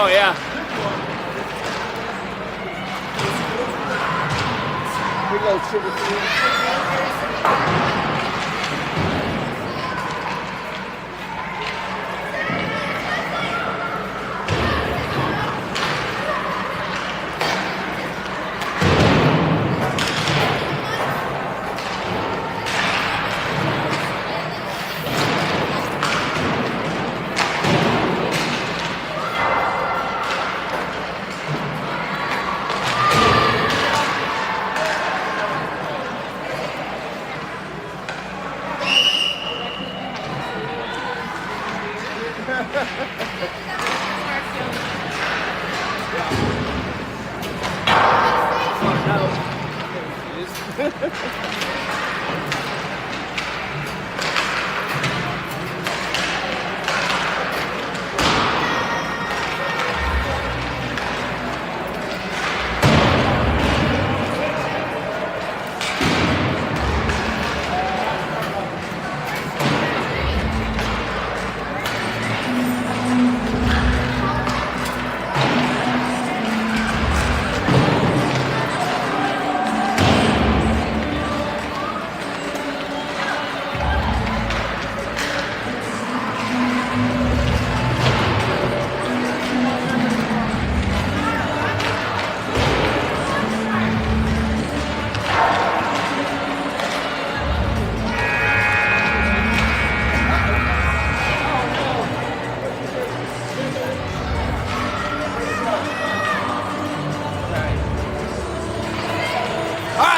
Oh, yeah. Big old sugar free.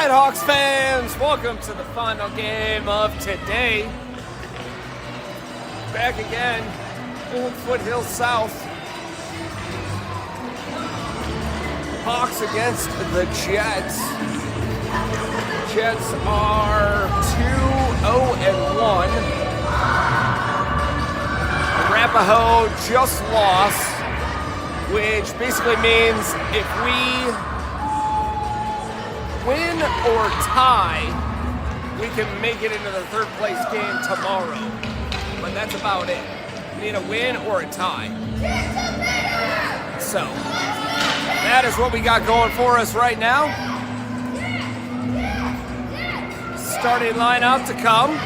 Hawks fans, welcome to the final game of today. Back again, Old Foothill South. Hawks against the Jets. Jets are 2-0-1. Arapahoe just lost, which basically means if we win or tie, we can make it into the third place game tomorrow. But that's about it. We need a win or a tie. So, that is what we got going for us right now. Starting lineup to come.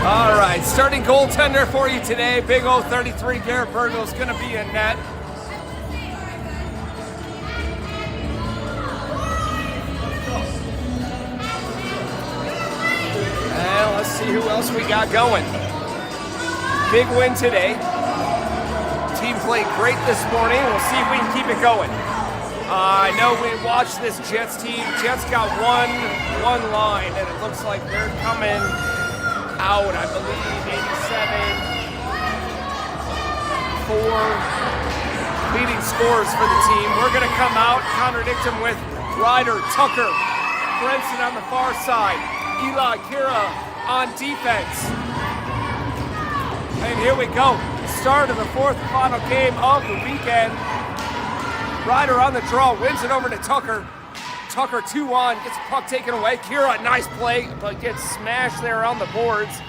All right, starting goaltender for you today, big old 33 Garrett Burgos is going to be in net. And let's see who else we got going. Big win today. Team played great this morning. We'll see if we can keep it going. I know we watched this Jets team. Jets got one line, and it looks like they're coming out, I believe, 87. 4 leading scorers for the team. We're going to come out, contradict him with Ryder, Tucker, Brenson on the far side, Eli, Kira on defense. And here we go. Start of the fourth and final game of the weekend. Ryder on the draw, wins it over to Tucker. Tucker 2-on, gets the puck taken away. Kira, nice play, but gets smashed there on the boards.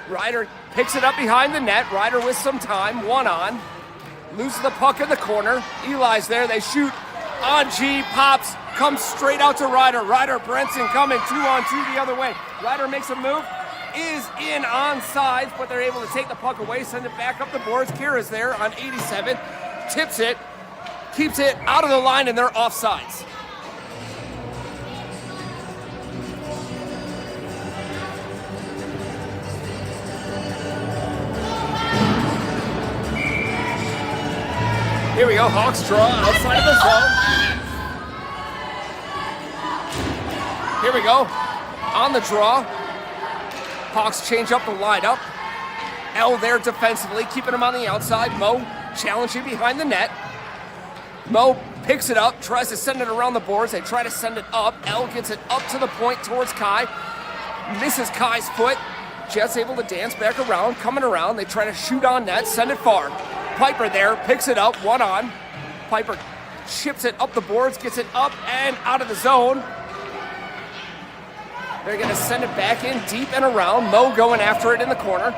Ryder picks it up behind the net. Ryder with some time, 1-on. Loses the puck in the corner. Eli's there, they shoot on G, pops, comes straight out to Ryder. Ryder, Brenson coming 2-on-2 the other way. Ryder makes a move, is in onside, but they're able to take the puck away, send it back up the boards. Kira's there on 87, tips it, keeps it out of the line, and they're offsides. Here we go, Hawks draw outside of the zone. Here we go, on the draw. Hawks change up the lineup. L there defensively, keeping him on the outside. Mo challenging behind the net. Mo picks it up, tries to send it around the boards. They try to send it up. L gets it up to the point towards Kai. Misses Kai's foot. Jets able to dance back around, coming around. They try to shoot on net, send it far. Piper there, picks it up, 1-on. Piper chips it up the boards, gets it up and out of the zone. They're going to send it back in deep and around. Mo going after it in the corner.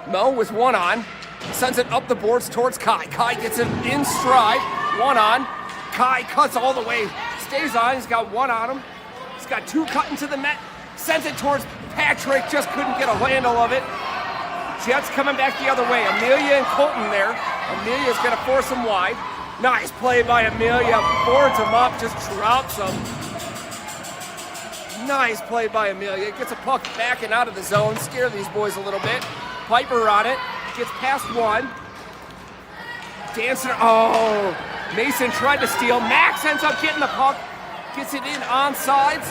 Mo with one on. Sends it up the boards towards Kai. Kai gets it in stride. One on. Kai cuts all the way. Stays on. He's got one on him. He's got two cut into the net. Sends it towards Patrick. Just couldn't get a handle of it. Jets coming back the other way. Amelia and Colton there. Amelia's going to force him wide. Nice play by Amelia. Boards him up. Just drops him. Nice play by Amelia. Gets a puck back and out of the zone. Scare these boys a little bit. Piper on it. Gets past one. Dancer. Oh, Mason tried to steal. Max ends up getting the puck. Gets it in onside.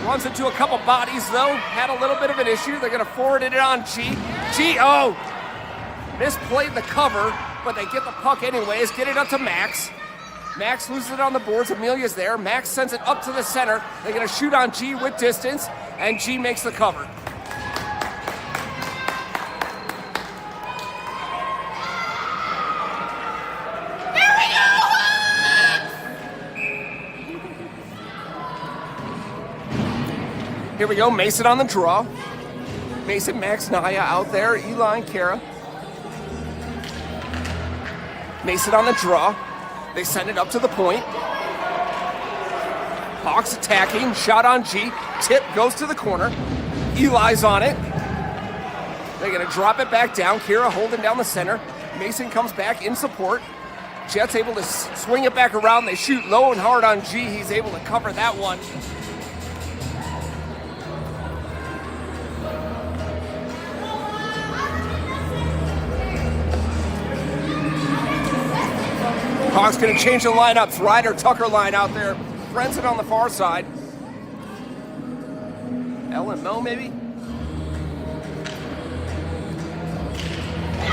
Runs into a couple bodies though. Had a little bit of an issue. They're going to forward it on G. Oh, misplayed the cover, but they get the puck anyways. Get it up to Max. Max loses it on the boards. Amelia's there. Max sends it up to the center. They're going to shoot on G with distance, and G makes the cover. Here we go. Mason on the draw. Mason, Max, Naya out there. Eli and Kara. Mason on the draw. They send it up to the point. Hawks attacking. Shot on G. Tip goes to the corner. Eli's on it. They're going to drop it back down. Kira holding down the center. Mason comes back in support. Jets able to swing it back around. They shoot low and hard on G. He's able to cover that one. Hawks going to change the lineups. Ryder, Tucker line out there. Brenson on the far side. Ellen Mo, maybe?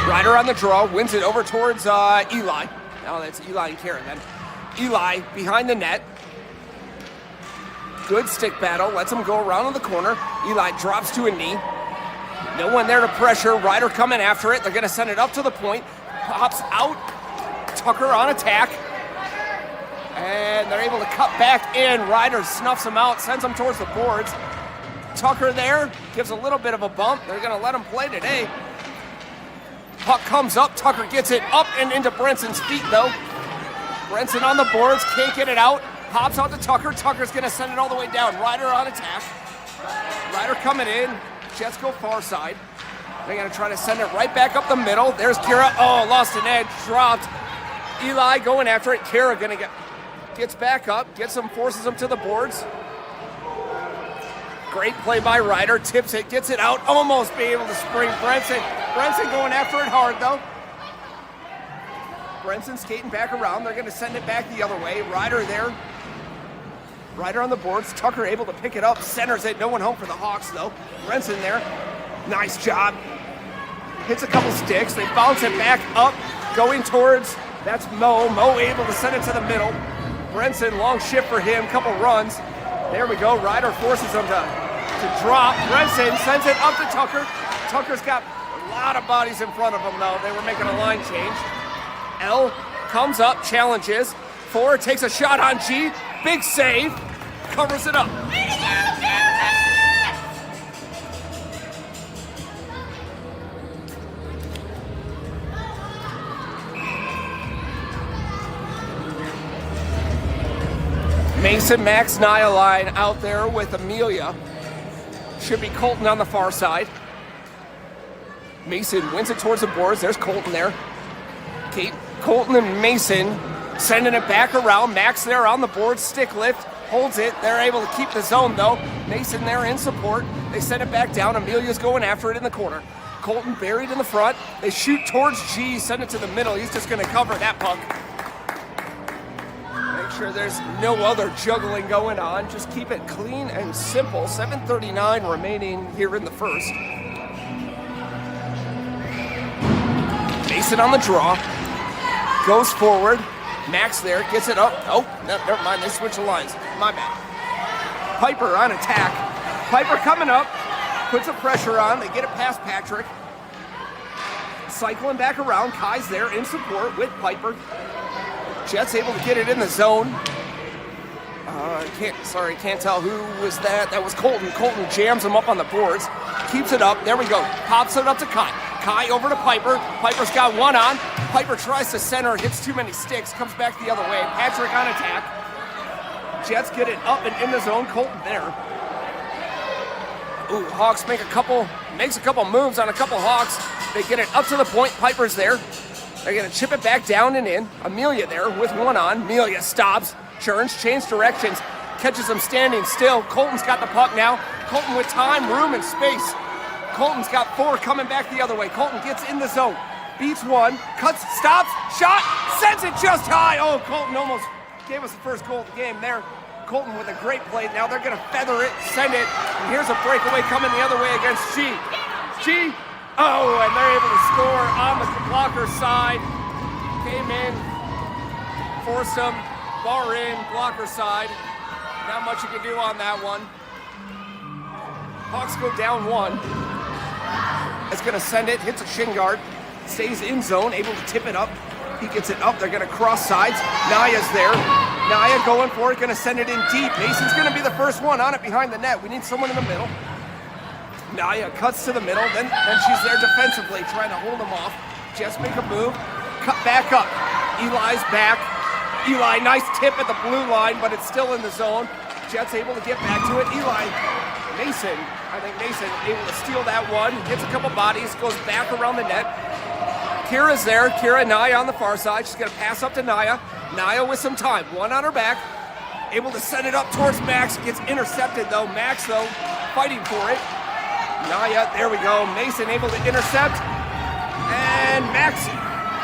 Ryder on the draw. Wins it over towards Eli. Now that's Eli and Karen then. Eli behind the net. Good stick battle. Lets him go around in the corner. Eli drops to a knee. No one there to pressure. Ryder coming after it. They're going to send it up to the point. Pops out. Tucker on attack, and they're able to cut back in. Ryder snuffs him out, sends him towards the boards. Tucker there, gives a little bit of a bump. They're going to let him play today. Puck comes up, Tucker gets it up and into Brenson's feet though. Brenson on the boards, can't get it out. Pops out to Tucker, Tucker's going to send it all the way down. Ryder on attack. Ryder coming in, Jets go far side. They're going to try to send it right back up the middle. There's Kira, oh, lost an edge, dropped. Eli going after it. Kara gets back up, forces him to the boards. Great play by Ryder. Tips it, gets it out, almost be able to spring Brenson. Brenson going after it hard though. Brenson skating back around. They're going to send it back the other way. Ryder there. Ryder on the boards. Tucker able to pick it up. Centers it. No one home for the Hawks though. Brenson there. Nice job. Hits a couple sticks. They bounce it back up, going towards. That's Mo. Mo able to send it to the middle. Brenson, long shift for him, couple runs. There we go. Ryder forces him to drop. Brenson sends it up to Tucker. Tucker's got a lot of bodies in front of him, though. They were making a line change. L comes up, challenges. Ford takes a shot on G. Big save. Covers it up. Mason, Max, Nia line out there with Amelia. Should be Colton on the far side. Mason wins it towards the boards. There's Colton there. Colton and Mason sending it back around. Max there on the board. Stick lift. Holds it. They're able to keep the zone though. Mason there in support. They send it back down. Amelia's going after it in the corner. Colton buried in the front. They shoot towards G. Send it to the middle. He's just going to cover that puck. Make sure there's no other juggling going on. Just keep it clean and simple. 7:39 remaining here in the first. Mason on the draw. Goes forward. Max there. Gets it up. Oh, no, never mind. They switch the lines. My bad. Piper on attack. Piper coming up. Puts some pressure on. They get it past Patrick. Cycling back around. Kai's there in support with Piper. Jets able to get it in the zone. Can't tell who was that. That was Colton. Colton jams him up on the boards. Keeps it up. There we go. Pops it up to Kai. Kai over to Piper. Piper's got one on. Piper tries to center, hits too many sticks, comes back the other way. Patrick on attack. Jets get it up and in the zone. Colton there. Ooh, Hawks makes a couple moves on a couple Hawks. They get it up to the point. Piper's there. They're going to chip it back down and in. Amelia there with one on. Amelia stops, churns, changes directions, catches him standing still. Colton's got the puck now. Colton with time, room, and space. Colton's got four coming back the other way. Colton gets in the zone, beats one, cuts, stops, shot, sends it just high. Oh, Colton almost gave us the first goal of the game there. Colton with a great play. Now they're going to feather it, send it. And here's a breakaway coming the other way against G. G. Oh, and they're able to score on the blocker side. Came in, forced them, bar in, blocker side. Not much you can do on that one. Hawks go down one. It's going to send it, hits a shin guard, stays in zone, able to tip it up. He gets it up. They're going to cross sides. Naya's there. Naya going for it, going to send it in deep. Mason's going to be the first one on it behind the net. We need someone in the middle. Naya cuts to the middle, then she's there defensively, trying to hold him off. Jets make a move, cut back up. Eli's back. Eli, nice tip at the blue line, but it's still in the zone. Jets able to get back to it. Mason able to steal that one, gets a couple bodies, goes back around the net. Kira's there. Kira, Naya on the far side. She's going to pass up to Naya. Naya with some time. One on her back. Able to send it up towards Max. Gets intercepted, though. Max, though, fighting for it. Naya, there we go. Mason able to intercept. And Max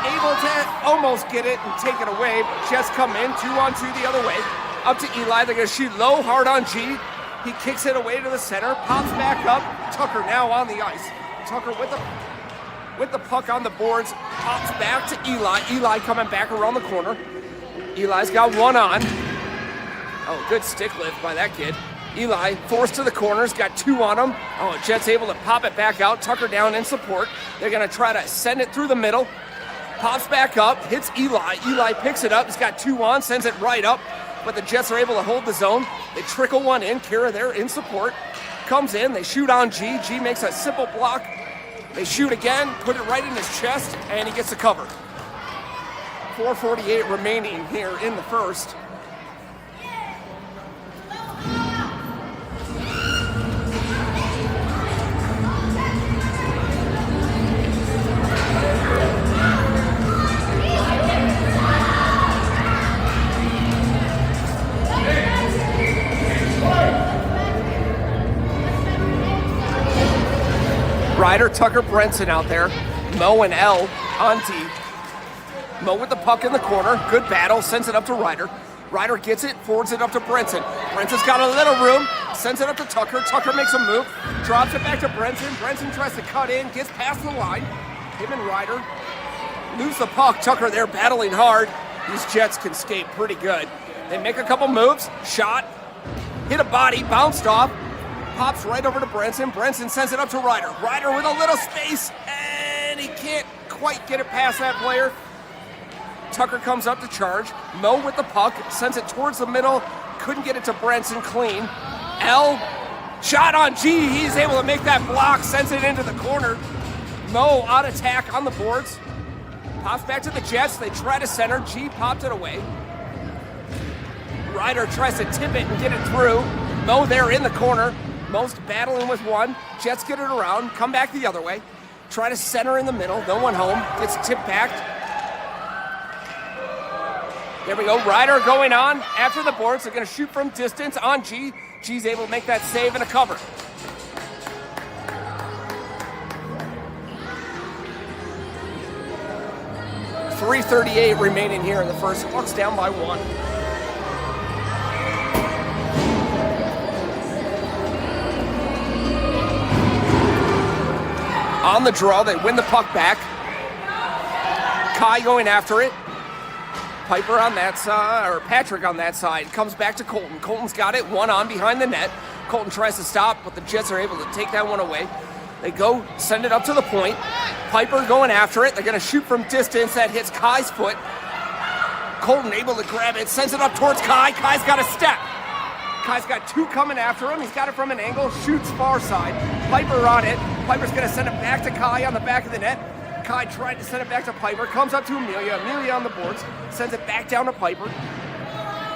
able to almost get it and take it away. But Jets come in. 2-on-2 the other way. Up to Eli. They're going to shoot low, hard on G. He kicks it away to the center. Pops back up. Tucker now on the ice. Tucker with the puck on the boards, pops back to Eli. Eli coming back around the corner. Eli's got one on. Oh, good stick lift by that kid. Eli forced to the corners, got two on him. Oh, Jets able to pop it back out. Tucker down in support. They're going to try to send it through the middle. Pops back up, hits Eli. Eli picks it up. He's got two on, sends it right up. But the Jets are able to hold the zone. They trickle one in. Kira there in support. Comes in. They shoot on G. G makes a simple block. They shoot again, put it right in his chest, and he gets the cover. 4:48 remaining here in the first. Ryder, Tucker, Brenson out there. Mo and L on D. Mo with the puck in the corner. Good battle. Sends it up to Ryder. Ryder gets it. Forwards it up to Brenson. Brenson's got a little room. Sends it up to Tucker. Tucker makes a move. Drops it back to Brenson. Brenson tries to cut in. Gets past the line. Him and Ryder lose the puck. Tucker there battling hard. These Jets can skate pretty good. They make a couple moves. Shot. Hit a body. Bounced off. Pops right over to Brenson. Brenson sends it up to Ryder. Ryder with a little space, and he can't quite get it past that player. Tucker comes up to charge. Mo with the puck, sends it towards the middle. Couldn't get it to Brenson clean. L, shot on G. He's able to make that block, sends it into the corner. Mo on attack on the boards. Pops back to the Jets. They try to center. G popped it away. Ryder tries to tip it and get it through. Mo there in the corner. Mo's battling with one. Jets get it around, come back the other way. Try to center in the middle. No one home. Gets tipped back. There we go. Ryder going on after the boards. They're going to shoot from distance on G. G's able to make that save and a cover. .338 remaining here in the first. Hawks down by one. On the draw, they win the puck back. Kai going after it. Piper on that side, or Patrick on that side. Comes back to Colton. Colton's got it, one on behind the net. Colton tries to stop, but the Jets are able to take that one away. They go, send it up to the point. Piper going after it. They're going to shoot from distance. That hits Kai's foot. Colton able to grab it, sends it up towards Kai. Kai's got a step. Kai's got two coming after him. He's got it from an angle, shoots far side. Piper on it. Piper's going to send it back to Kai on the back of the net. Kai tried to send it back to Piper. Comes up to Amelia. Amelia on the boards. Sends it back down to Piper.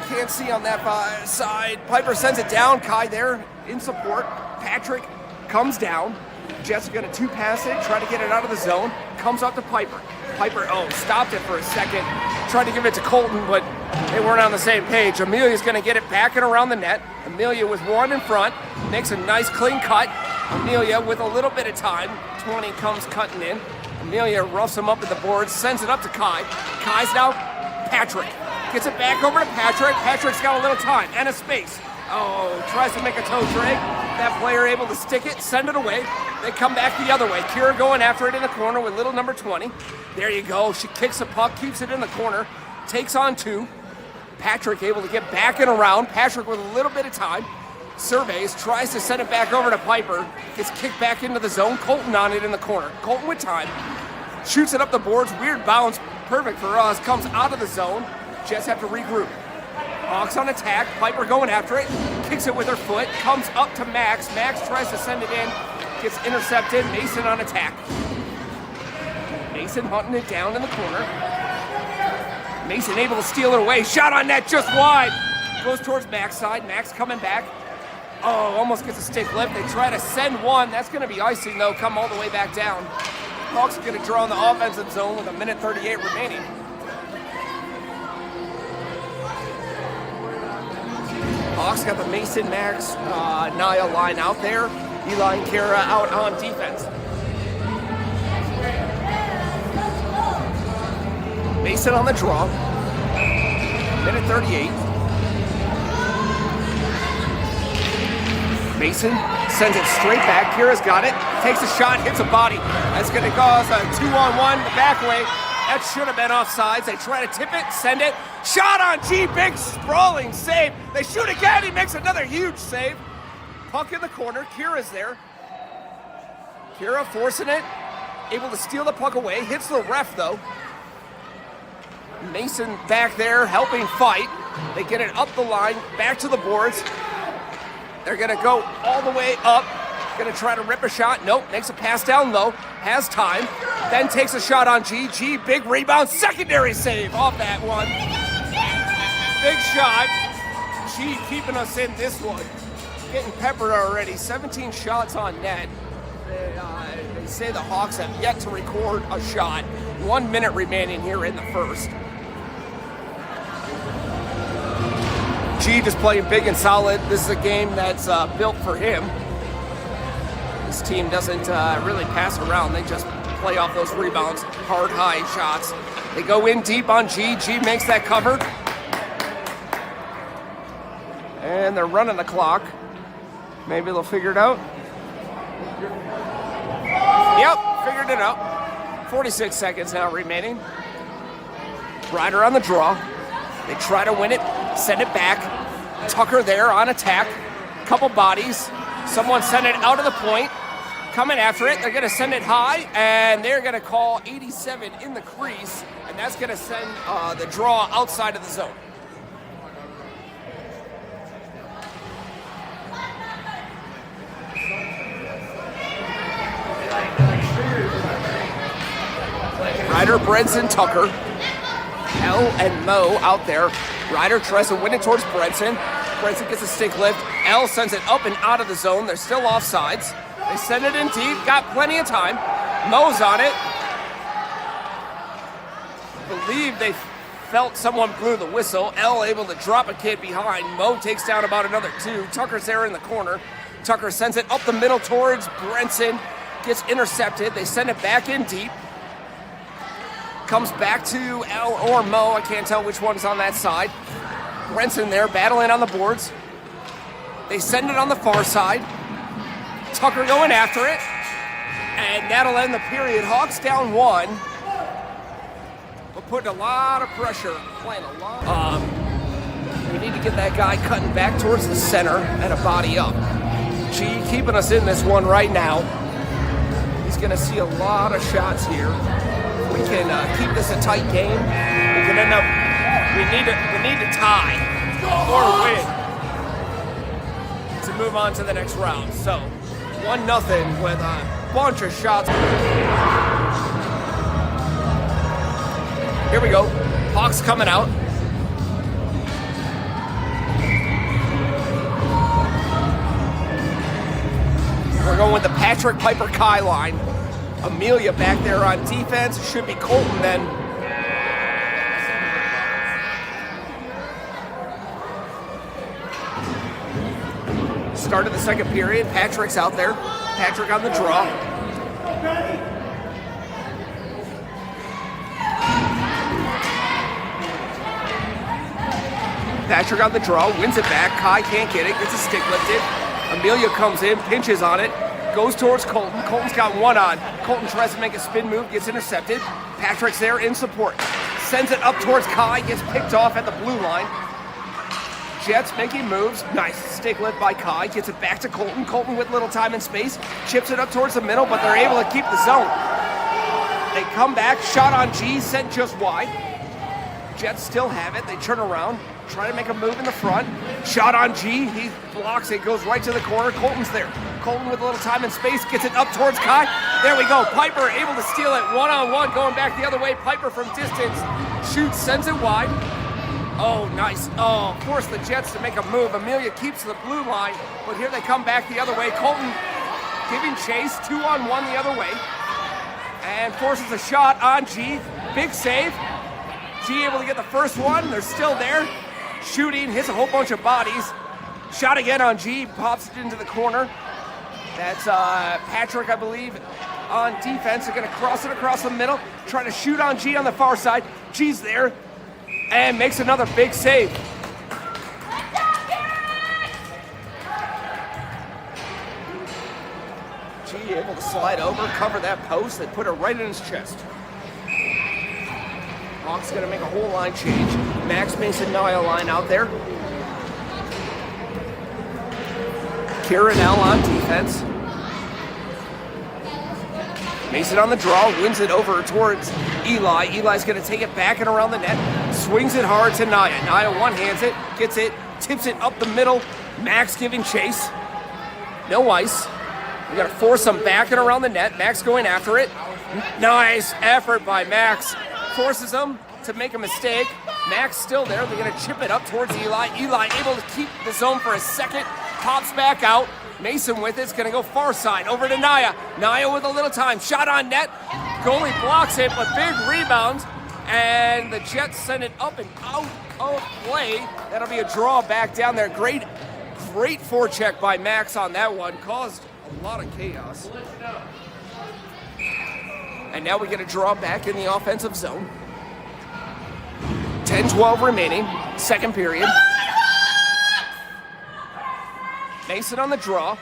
Can't see on that side. Piper sends it down. Kai there in support. Patrick comes down. Jets are going to two-pass it. Try to get it out of the zone. Comes up to Piper. Piper, stopped it for a second. Tried to give it to Colton, but they weren't on the same page. Amelia's going to get it back and around the net. Amelia with one in front. Makes a nice clean cut. Amelia with a little bit of time. 20 comes cutting in. Amelia roughs him up at the boards. Sends it up to Kai. Kai's now Patrick. Gets it back over to Patrick. Patrick's got a little time and a space. Tries to make a toe drag. That player able to stick it, send it away. They come back the other way. Kira going after it in the corner with little number 20. There you go. She kicks the puck, keeps it in the corner, takes on two. Patrick able to get back and around. Patrick with a little bit of time. Surveys, tries to send it back over to Piper. Gets kicked back into the zone. Colton on it in the corner. Colton with time. Shoots it up the boards. Weird bounce. Perfect for us. Comes out of the zone. Jets have to regroup. Hawks on attack. Piper going after it. Kicks it with her foot. Comes up to Max. Max tries to send it in. Gets intercepted. Mason on attack. Mason hunting it down in the corner. Mason able to steal it away. Shot on net just wide. Goes towards Max side. Max coming back. Almost gets a stick lift. They try to send one. That's going to be icing though. Come all the way back down. Hawks are going to draw in the offensive zone with 1:38 remaining. Hawks got the Mason, Max, Nia line out there. Eli and Kara out on defense. Mason on the draw. 1:38. Mason sends it straight back. Kira's got it. Takes a shot, hits a body. That's going to cause a 2-on-1 the back way. That should have been offsides. They try to tip it, send it. Shot on G, big sprawling save. They shoot again, he makes another huge save. Puck in the corner, Kira's there. Kira forcing it, able to steal the puck away, hits the ref though. Mason back there helping fight. They get it up the line, back to the boards. They're gonna go all the way up. Gonna try to rip a shot. Nope, makes a pass down low. Has time. Then takes a shot on G. G, big rebound. Secondary save off that one. Big shot. G keeping us in this one. Getting peppered already. 17 shots on net. They say the Hawks have yet to record a shot. 1 minute remaining here in the first. G just playing big and solid. This is a game that's built for him. This team doesn't really pass around. They just play off those rebounds, hard, high shots. They go in deep on G. G makes that cover. And they're running the clock. Maybe they'll figure it out. Yep, figured it out. 46 seconds now remaining. Ryder on the draw. They try to win it, send it back. Tucker there on attack. Couple bodies. Someone sent it out of the point. Coming after it. They're going to send it high, and they're going to call 87 in the crease, and that's going to send the draw outside of the zone. Ryder, Brenson, Tucker. L and Mo out there. Ryder tries to win it towards Brenson. Brenson gets a stick lift. L sends it up and out of the zone. They're still offsides. They send it in deep. Got plenty of time. Mo's on it. Believe they felt someone blew the whistle. L able to drop a kid behind. Mo takes down about another two. Tucker's there in the corner. Tucker sends it up the middle towards Brenson. Gets intercepted. They send it back in deep. Comes back to L or Mo. I can't tell which one's on that side. Brenson there battling on the boards. They send it on the far side. Tucker going after it. And that'll end the period. Hawks down one. But putting a lot of pressure. Playing a lot. We need to get that guy cutting back towards the center and a body up. G keeping us in this one right now. He's going to see a lot of shots here. We can keep this a tight game. We can end up We need to tie or win to move on to the next round. So 1-0 with a bunch of shots. Here we go. Hawks coming out. We're going with the Patrick Piper Kai line. Amelia back there on defense. Should be Colton then. Start of the second period. Patrick's out there. Patrick on the draw. Patrick on the draw. Wins it back. Kai can't get it. Gets a stick lifted. Amelia comes in. Pinches on it. Goes towards Colton. Colton's got one on. Colton tries to make a spin move. Gets intercepted. Patrick's there in support. Sends it up towards Kai. Gets picked off at the blue line. Jets making moves. Nice stick lift by Kai. Gets it back to Colton. Colton with little time and space. Chips it up towards the middle, but they're able to keep the zone. They come back. Shot on G. Sent just wide. Jets still have it. They turn around. Try to make a move in the front. Shot on G. He blocks it. Goes right to the corner. Colton's there. Colton with a little time and space. Gets it up towards Kai. There we go. Piper able to steal it. One-on-one. Going back the other way. Piper from distance. Shoots. Sends it wide. Oh, nice. Oh, force the Jets to make a move. Amelia keeps the blue line, but here they come back the other way. Colton giving chase, 2-on-1 the other way, and forces a shot on G. Big save. G able to get the first one. They're still there. Shooting, hits a whole bunch of bodies. Shot again on G, pops it into the corner. That's Patrick, I believe, on defense. They're going to cross it across the middle, trying to shoot on G on the far side. G's there. And makes another big save. G able to slide over, cover that post. They put it right in his chest. Hawks gonna make a whole line change. Max Mason Naya line out there. Kieran L on defense. Mason on the draw, wins it over towards Eli. Eli's gonna take it back and around the net. Swings it hard to Naya. Naya one-hands it, gets it, tips it up the middle. Max giving chase. No ice. We gotta force him back and around the net. Max going after it. Nice effort by Max. Forces him to make a mistake. Max still there. They're gonna chip it up towards Eli. Eli able to keep the zone for a second. Pops back out. Mason with it's gonna go far side over to Naya. Naya with a little time. Shot on net. Goalie blocks it, but big rebound. And the Jets send it up and out of play. That'll be a draw back down there. Great forecheck by Max on that one. Caused a lot of chaos. And now we get a draw back in the offensive zone. 10-12 remaining. Second period. Mason on the draw.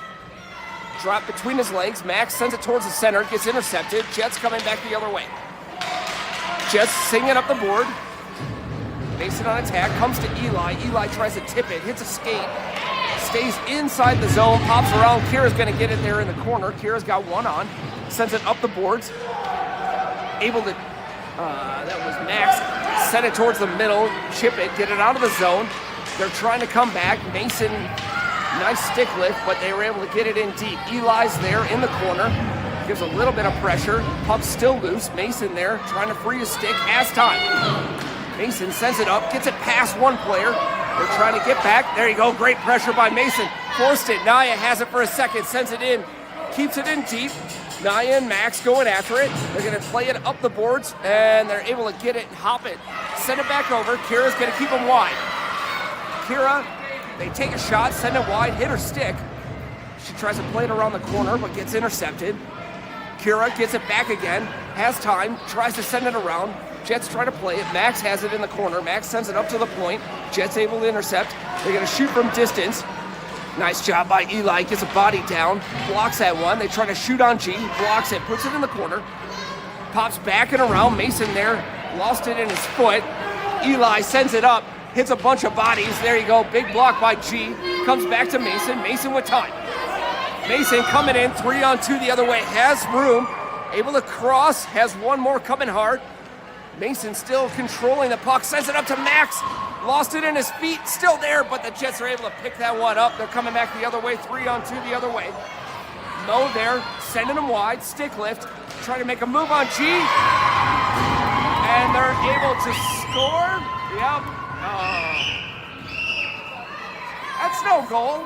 Drop between his legs. Max sends it towards the center. Gets intercepted. Jets coming back the other way. Jets singing up the board. Mason on attack. Comes to Eli. Eli tries to tip it. Hits a skate. Stays inside the zone. Pops around. Kira's going to get it there in the corner. Kira's got one on. Sends it up the boards. Able to... that was Max. Send it towards the middle. Chip it. Get it out of the zone. They're trying to come back. Mason... Nice stick lift, but they were able to get it in deep. Eli's there in the corner. Gives a little bit of pressure. Puck's still loose. Mason there trying to free his stick. Has time. Mason sends it up. Gets it past one player. They're trying to get back. There you go. Great pressure by Mason. Forced it. Naya has it for a second. Sends it in. Keeps it in deep. Naya and Max going after it. They're going to play it up the boards, and they're able to get it and hop it. Send it back over. Kira's going to keep them wide. Kira... They take a shot, send it wide, hit her stick. She tries to play it around the corner, but gets intercepted. Kira gets it back again, has time, tries to send it around. Jets try to play it. Max has it in the corner. Max sends it up to the point. Jets able to intercept. They're going to shoot from distance. Nice job by Eli. Gets a body down. Blocks that one. They try to shoot on G. Blocks it. Puts it in the corner. Pops back and around. Mason there. Lost it in his foot. Eli sends it up. Hits a bunch of bodies. There you go. Big block by G. Comes back to Mason. Mason with time. Mason coming in. 3-on-2 the other way. Has room. Able to cross. Has one more coming hard. Mason still controlling the puck, sends it up to Max. Lost it in his feet, still there, but the Jets are able to pick that one up. They're coming back the other way, 3-on-2 the other way. Mo there, sending him wide, stick lift, trying to make a move on G. And they're able to score. Yep. That's no goal.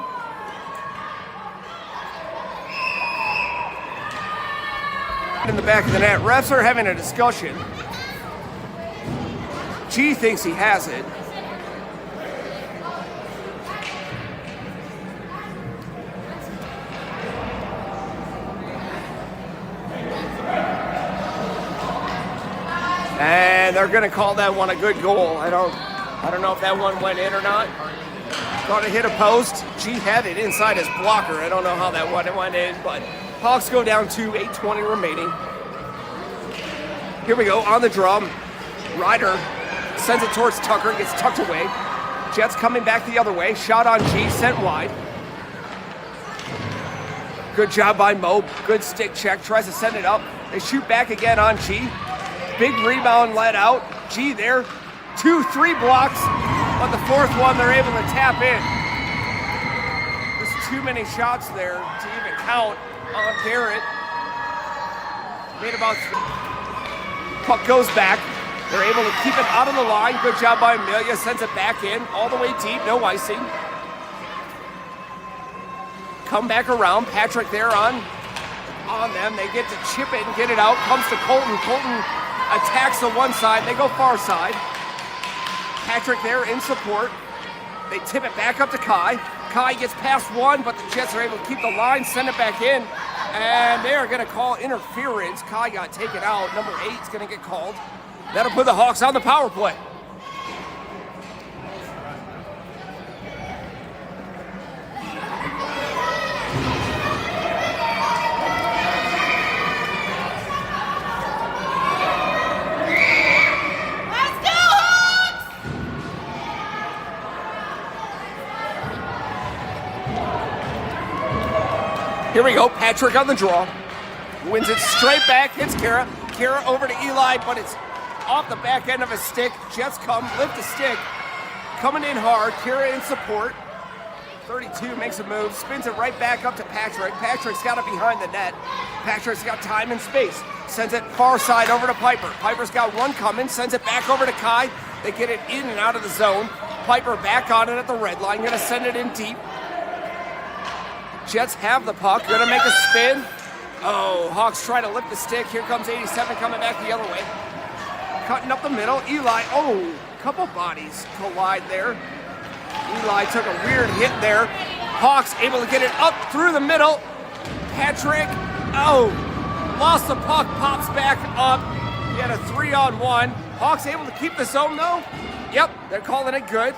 In the back of the net, refs are having a discussion. G thinks he has it. And they're going to call that one a good goal. I don't know if that one went in or not. Thought it hit a post. G had it inside his blocker. I don't know how that one went in, but Hawks go down to 8:20 remaining. Here we go on the drum. Ryder sends it towards Tucker, gets tucked away. Jets coming back the other way. Shot on G, sent wide. Good job by Mo. Good stick check. Tries to send it up. They shoot back again on G. Big rebound let out. G there. 2-3 blocks. But the fourth one they're able to tap in. There's too many shots there to even count on Garrett. Made about three. Puck goes back. They're able to keep it out of the line. Good job by Amelia. Sends it back in. All the way deep. No icing. Come back around. Patrick there on them. They get to chip it and get it out. Comes to Colton. Colton attacks the one side. They go far side. Patrick there in support. They tip it back up to Kai. Kai gets past one, but the Jets are able to keep the line, send it back in, and they are going to call interference. Kai got taken out. Number 8 is going to get called. That'll put the Hawks on the power play. Here we go, Patrick on the draw. Wins it straight back, hits Kara. Kara over to Eli, but it's off the back end of his stick. Jets come, lift the stick. Coming in hard, Kara in support. 32 makes a move, spins it right back up to Patrick. Patrick's got it behind the net. Patrick's got time and space. Sends it far side over to Piper. Piper's got one coming, sends it back over to Kai. They get it in and out of the zone. Piper back on it at the red line, gonna send it in deep. Jets have the puck, gonna make a spin. Oh, Hawks try to lift the stick. Here comes 87 coming back the other way. Cutting up the middle, Eli, oh, couple bodies collide there. Eli took a weird hit there. Hawks able to get it up through the middle. Patrick, oh, lost the puck, pops back up. He had a 3-on-1. Hawks able to keep the zone though. Yep, they're calling it good.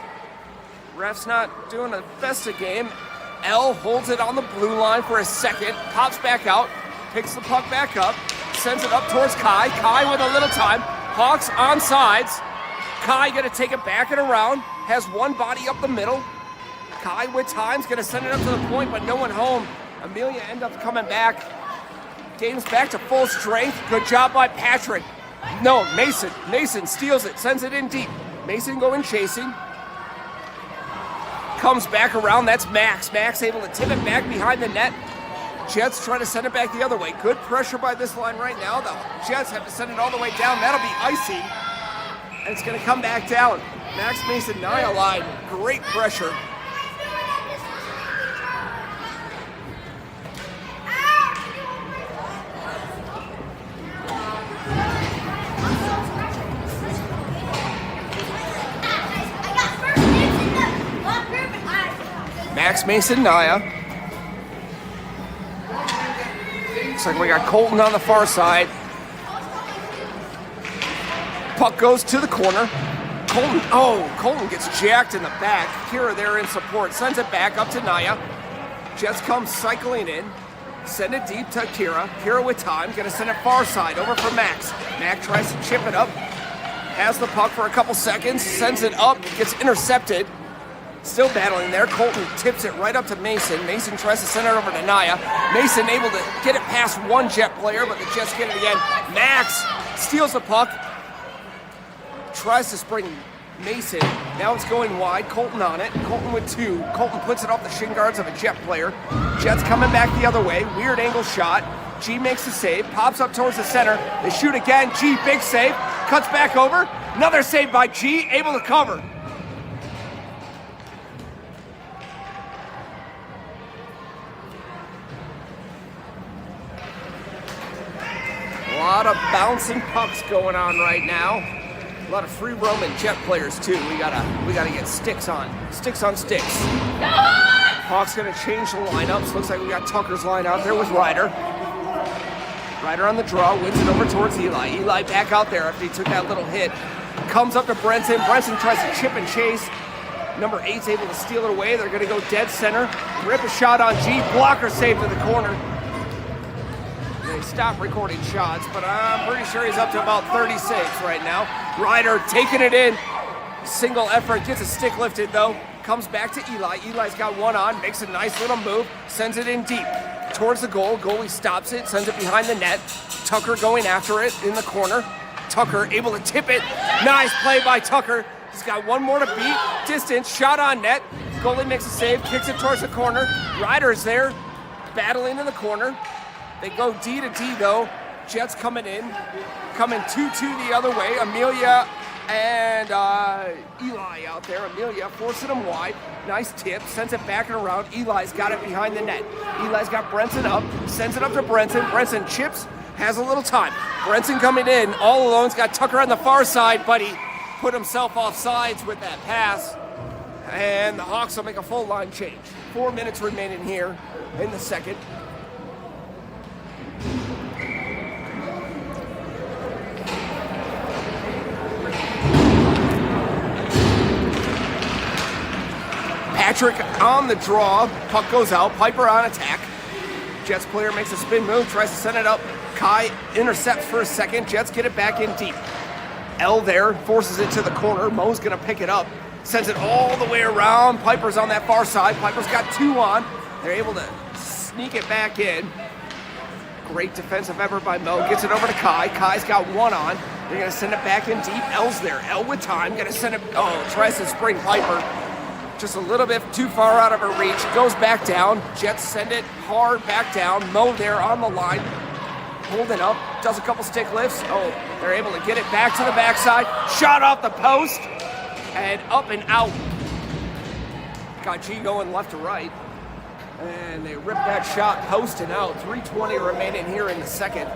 Ref's not doing the best of game. L holds it on the blue line for a second, pops back out, picks the puck back up, sends it up towards Kai. Kai with a little time. Hawks on sides. Kai gonna take it back and around, has one body up the middle. Kai with time's gonna send it up to the point, but no one home. Amelia ends up coming back. Game's back to full strength. Good job by Patrick. No, Mason. Mason steals it, sends it in deep. Mason going chasing. Comes back around, that's Max. Max able to tip it back behind the net. Jets trying to send it back the other way. Good pressure by this line right now. The Jets have to send it all the way down. That'll be icing. And it's gonna come back down. Max Mason, Nia line. Great pressure. Max Mason, Nia. Looks like we got Colton on the far side. Puck goes to the corner. Colton gets jacked in the back. Kira there in support, sends it back up to Nia. Jets come cycling in. Send it deep to Kira. Kira with time, gonna send it far side over for Max. Max tries to chip it up. Has the puck for a couple seconds, sends it up, gets intercepted. Still battling there. Colton tips it right up to Mason. Mason tries to send it over to Nia. Mason able to get it past one Jet player, but the Jets get it again. Max steals the puck. tries to spring Mason. Now it's going wide. Colton on it. Colton with 2. Colton puts it off the shin guards of a Jet player. Jet's coming back the other way. Weird angle shot. G makes the save. Pops up towards the center. They shoot again. G, big save. Cuts back over. Another save by G. Able to cover. A lot of bouncing pucks going on right now. A lot of free roaming Jet players too. We gotta get sticks on sticks. Hawks gonna change the lineups. Looks like we got Tucker's line out there with Ryder. Ryder on the draw, wins it over towards Eli. Eli back out there after he took that little hit. Comes up to Brenton. Brenton tries to chip and chase. Number 8's able to steal it away. They're gonna go dead center. Rip a shot on G. Blocker save to the corner. They stopped recording shots, but I'm pretty sure he's up to about 30 saves right now. Ryder taking it in. Single effort, gets a stick lifted though. Comes back to Eli. Eli's got one on, makes a nice little move, sends it in deep towards the goal. Goalie stops it, sends it behind the net. Tucker going after it in the corner. Tucker able to tip it. Nice play by Tucker. He's got one more to beat. Distance, shot on net. Goalie makes a save, kicks it towards the corner. Ryder's there, battling in the corner. They go D to D though. Jets coming in. Coming 2-2 the other way. Amelia and Eli out there. Amelia forcing him wide. Nice tip. Sends it back and around. Eli's got it behind the net. Eli's got Brenton up. Sends it up to Brenton. Brenton chips. Has a little time. Brenton coming in. All alone. He's got Tucker on the far side, but he put himself off sides with that pass. And the Hawks will make a full line change. 4 minutes remaining here in the second. Patrick on the draw. Puck goes out. Piper on attack. Jets player makes a spin move. Tries to send it up. Kai intercepts for a second. Jets get it back in deep. L there. Forces it to the corner. Mo's going to pick it up. Sends it all the way around. Piper's on that far side. Piper's got 2 on. They're able to sneak it back in. Great defensive effort by Mo. Gets it over to Kai. Kai's got 1 on. They're going to send it back in deep. L's there. L with time. Going to send it. Oh, tries to spring Piper. Just a little bit too far out of her reach. Goes back down. Jets send it hard back down. Mo there on the line. Holding up. Does a couple stick lifts. Oh, they're able to get it back to the backside. Shot off the post. And up and out. Got G going left to right. And they rip that shot post and out. 3:20 remaining here in the second.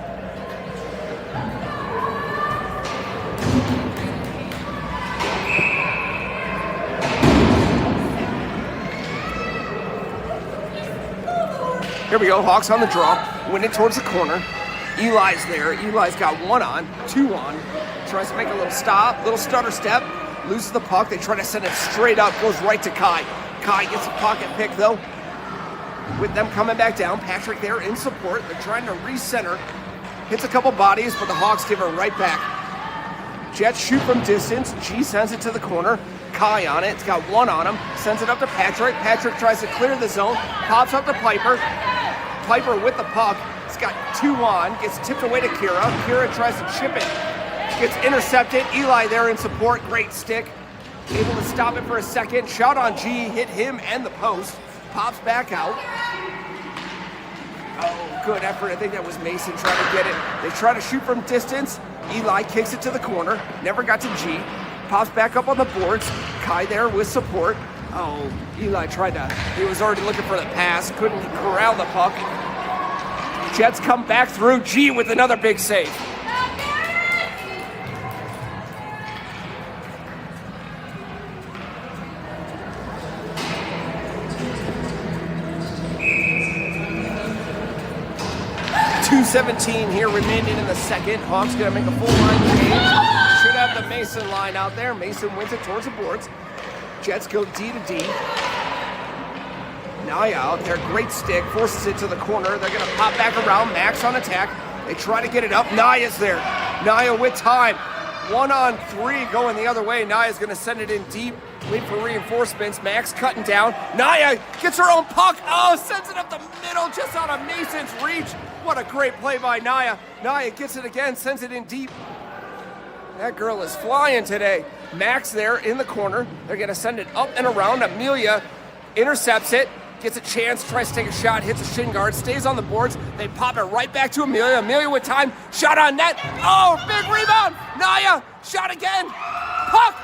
Here we go, Hawks on the draw, win it towards the corner. Eli's there, Eli's got 1 on, 2 on. Tries to make a little stop, little stutter step, loses the puck. They try to send it straight up, goes right to Kai. Kai gets a pocket pick though. With them coming back down, Patrick there in support. They're trying to recenter. Hits a couple bodies, but the Hawks give it right back. Jets shoot from distance. G sends it to the corner. Kai on it. It's got 1 on him. Sends it up to Patrick. Patrick tries to clear the zone. Pops up to Piper. Piper with the puck. He's got 2 on. Gets tipped away to Kira. Kira tries to chip it. Gets intercepted. Eli there in support. Great stick. Able to stop it for a second. Shot on G. Hit him and the post. Pops back out. Oh, good effort. I think that was Mason trying to get it. They try to shoot from distance. Eli kicks it to the corner. Never got to G. Pops back up on the boards. Kai there with support. Oh, Eli he was already looking for the pass. Couldn't corral the puck. Jets come back through. G with another big save. .2:17 here remaining in the second. Hawks gonna make a full line change. Should have the Mason line out there. Mason wins it towards the boards. Jets go D to D. Naya out there, great stick, forces it to the corner. They're gonna pop back around. Max on attack. They try to get it up. Naya's there. Naya with time. 1-on-3 going the other way. Naya's gonna send it in deep. Wait for reinforcements. Max cutting down. Naya gets her own puck. Oh, sends it up the middle just out of Mason's reach. What a great play by Naya. Naya gets it again, sends it in deep. That girl is flying today. Max there in the corner. They're going to send it up and around. Amelia intercepts it, gets a chance, tries to take a shot, hits a shin guard, stays on the boards. They pop it right back to Amelia. Amelia with time, shot on net. Oh, big rebound. Naya, shot again. Puck,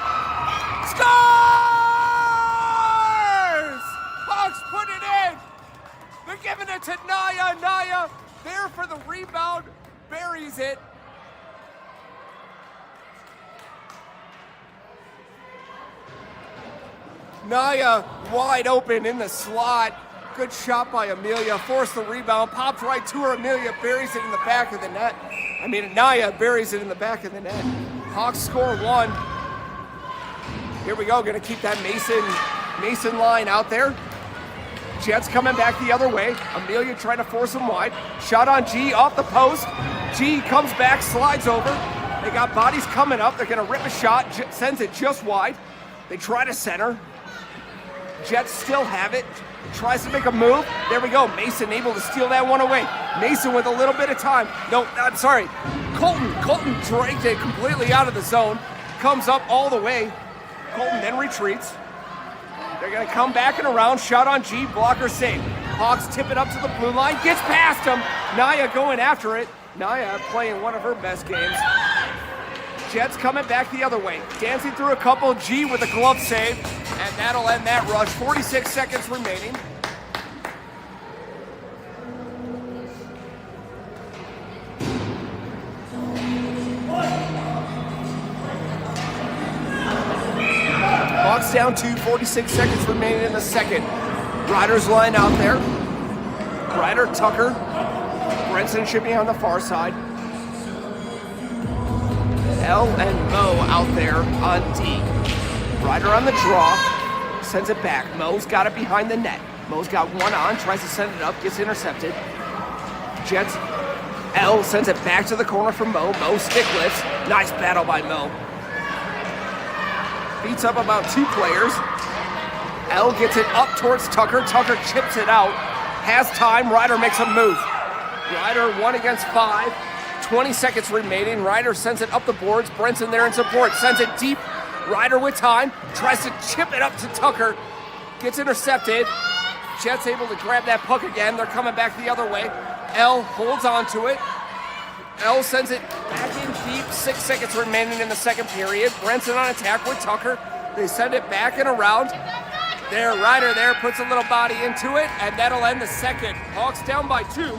scores! Hawks put it in. They're giving it to Naya. Naya there for the rebound, buries it. Naya wide open in the slot. Good shot by Amelia. Forced the rebound. Popped right to her. Amelia buries it in the back of the net. Naya buries it in the back of the net. Hawks score 1. Here we go. Going to keep that Mason line out there. Jets coming back the other way. Amelia trying to force him wide. Shot on G off the post. G comes back, slides over. They got bodies coming up. They're going to rip a shot. Sends it just wide. They try to center. Jets still have it. Tries to make a move. There we go. Mason able to steal that one away. Mason with a little bit of time. No, I'm sorry. Colton dragged it completely out of the zone. Comes up all the way. Colton then retreats. They're going to come back and around. Shot on G. Blocker save. Hawks tip it up to the blue line. Gets past him. Naya going after it. Naya playing one of her best games. Jets coming back the other way. Dancing through a couple. G with a glove save. And that'll end that rush. 46 seconds remaining. Hawks down 2, 46 seconds remaining in the second. Riders line out there. Ryder, Tucker. Brenson should be on the far side. L and Mo out there on D. Ryder on the draw, sends it back. Mo's got it behind the net. Mo's got one on, tries to send it up, gets intercepted. Jets, L sends it back to the corner for Mo. Mo stick lifts. Nice battle by Mo. Beats up about 2 players. L gets it up towards Tucker. Tucker chips it out. Has time. Ryder makes a move. Ryder 1 against 5. 20 seconds remaining. Ryder sends it up the boards. Brenson there in support. Sends it deep. Ryder with time, tries to chip it up to Tucker, gets intercepted. Jets able to grab that puck again. They're coming back the other way. L holds on to it. L sends it back in deep. 6 seconds remaining in the second period. Brenson on attack with Tucker. They send it back and around. There, Ryder there puts a little body into it, and that'll end the second. Hawks down by 2.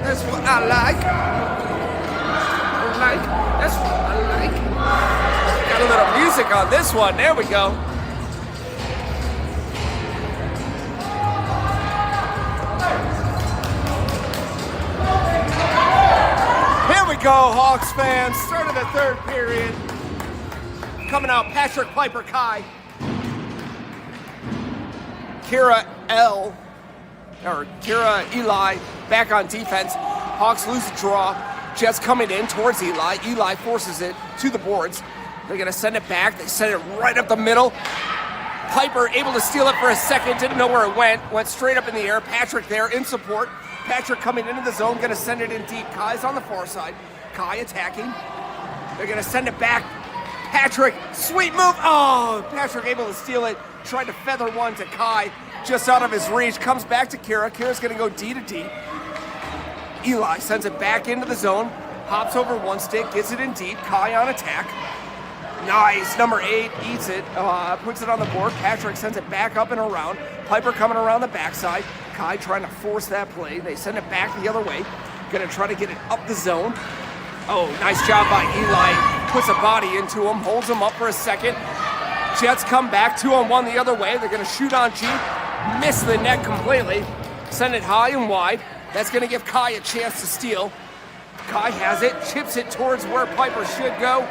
That's what I like. That's what I like. Got a little music on this one. There we go. Here we go, Hawks fans. Start of the third period. Coming out, Patrick, Piper, Kai. Kira Eli back on defense. Hawks lose the draw. Jets coming in towards Eli. Eli forces it to the boards. They're going to send it back. They send it right up the middle. Piper able to steal it for a second. Didn't know where it went. Went straight up in the air. Patrick there in support. Patrick coming into the zone. Going to send it in deep. Kai's on the far side. Kai attacking. They're going to send it back. Patrick, sweet move. Oh, Patrick able to steal it. Tried to feather one to Kai. Just out of his reach. Comes back to Kira. Kira's going to go D to D. Eli sends it back into the zone. Hops over one stick. Gets it in deep. Kai on attack. Nice. Number 8 eats it. Puts it on the board. Patrick sends it back up and around. Piper coming around the backside. Kai trying to force that play. They send it back the other way. Gonna try to get it up the zone. Oh, nice job by Eli. Puts a body into him, holds him up for a second. Jets come back 2-on-1 the other way. They're gonna shoot on G. Miss the net completely. Send it high and wide. That's gonna give Kai a chance to steal. Kai has it, chips it towards where Piper should go.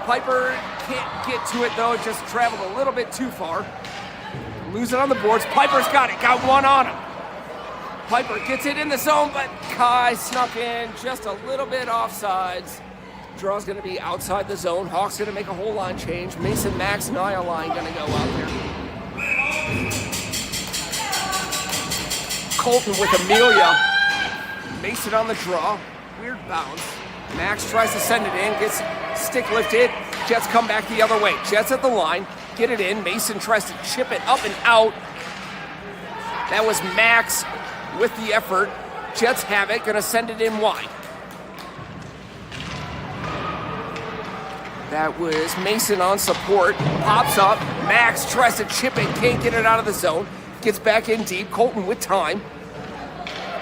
Piper can't get to it though, just traveled a little bit too far. Lose it on the boards. Piper's got it, got one on him. Piper gets it in the zone, but Kai snuck in just a little bit offsides. Draw's gonna be outside the zone. Hawks gonna make a whole line change. Mason, Max, Nia line gonna go out there. Colton with Amelia. Mason on the draw. Weird bounce. Max tries to send it in, gets stick lifted. Jets come back the other way. Jets at the line, get it in. Mason tries to chip it up and out. That was Max with the effort. Jets have it, gonna send it in wide. That was Mason on support. Pops up. Max tries to chip it, can't get it out of the zone. Gets back in deep. Colton with time.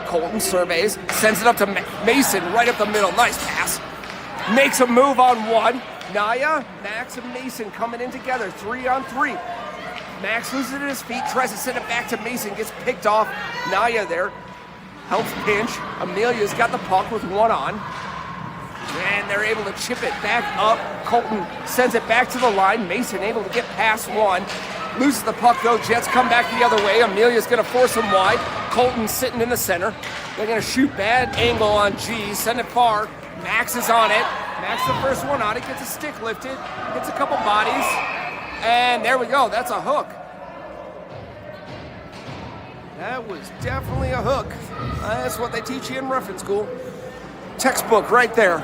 Colton surveys, sends it up to Mason right up the middle. Nice pass. Makes a move on one. Nia, Max, and Mason coming in together, 3-on-3. Max loses it at his feet, tries to send it back to Mason, gets picked off. Nia there, helps pinch. Amelia's got the puck with one on. And they're able to chip it back up. Colton sends it back to the line. Mason able to get past one. Loses the puck though. Jets come back the other way. Amelia's gonna force him wide. Colton sitting in the center. They're gonna shoot bad angle on G. Send it far. Max is on it. Max the first one on it. Gets a stick lifted. Hits a couple bodies. And there we go. That's a hook. That was definitely a hook. That's what they teach you in roughing school. Textbook right there.